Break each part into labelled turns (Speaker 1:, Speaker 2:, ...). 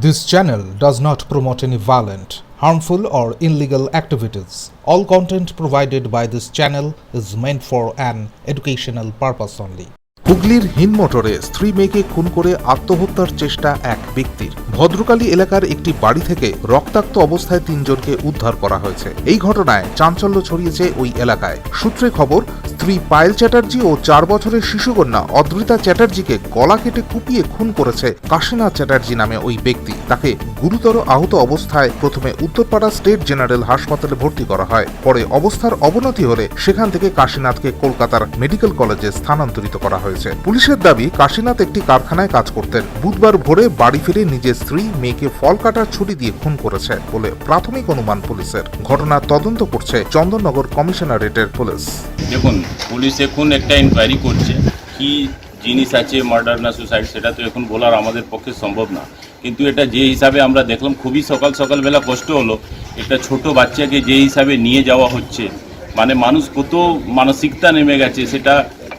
Speaker 1: This channel does not promote any violent, harmful, or illegal activities. All content provided by this channel is meant for an educational purpose only.
Speaker 2: হুগলির হিন্দমোটরে স্ত্রী মেয়েকে খুন করে আত্মহত্যার চেষ্টা এক ব্যক্তির। ভদ্রকালী এলাকার একটি বাড়ি থেকে রক্তাক্ত অবস্থায় তিনজনকে উদ্ধার করা হয়েছে। এই ঘটনায় চাঞ্চল্য ছড়িয়েছে ওই এলাকায়। সূত্রে খবর, স্ত্রী পায়েল চ্যাটার্জি ও 4 বছরের শিশুকন্যা অদ্রিতা চ্যাটার্জিকে গলা কেটে কুপিয়ে খুন করেছে কাশীনাথ চ্যাটার্জি নামে ওই ব্যক্তি। তাকে গুরুতর আহত অবস্থায় প্রথমে উত্তরপাড়া স্টেট জেনারেল হাসপাতালে ভর্তি করা হয়। পরে অবস্থার অবনতি হলে সেখান থেকে কাশীনাথকে কলকাতার মেডিকেল কলেজে স্থানান্তরিত করা হয়েছে। পুলিশের দাবি, কাশীনাথ একটি কারখানায় কাজ করতেন। বুধবার ভোরে বাড়ি ফিরে নিজের স্ত্রী মেয়েকে ফল কাটার ছুরি দিয়ে খুন করেছে বলে প্রাথমিক অনুমান পুলিশের। ঘটনার তদন্ত করছে চন্দননগর কমিশনারেটের পুলিশ।
Speaker 3: দেখুন, পুলিশ এখন একটা ইনকোয়ারি করছে, কি জিনিস আছে, মার্ডার না সুসাইড, সেটা তো এখন বলার আমাদের পক্ষে সম্ভব না। কিন্তু এটা যে হিসাবে আমরা দেখলাম, খুবই সকালবেলা কষ্ট হলো। একটা ছোট বাচ্চাকে যে হিসাবে নিয়ে যাওয়া হচ্ছে, মানে মানুষ কত মানসিকতা নেমে গেছে, সেটা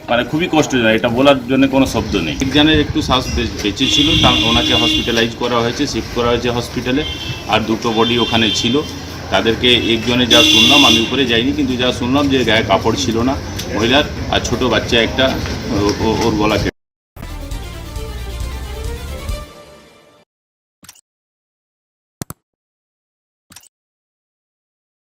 Speaker 3: মানে খুবই কষ্টজনক। এটা বলার জন্য কোনো শব্দ নেই। একজনের একটু শ্বাস বেঁচে ছিল, ওনাকে হসপিটালাইজ করা হয়েছে, শিফট করা হয়েছে হসপিটালে। আর দুটো বডি ওখানে ছিল। তাদেরকে একজনে যা শুনলাম, আমি উপরে যাইনি, কিন্তু যা শুনলাম যে গায়ে কাপড় ছিল না মহিলার, আর ছোট বাচ্চা একটা ওর গলা কেটে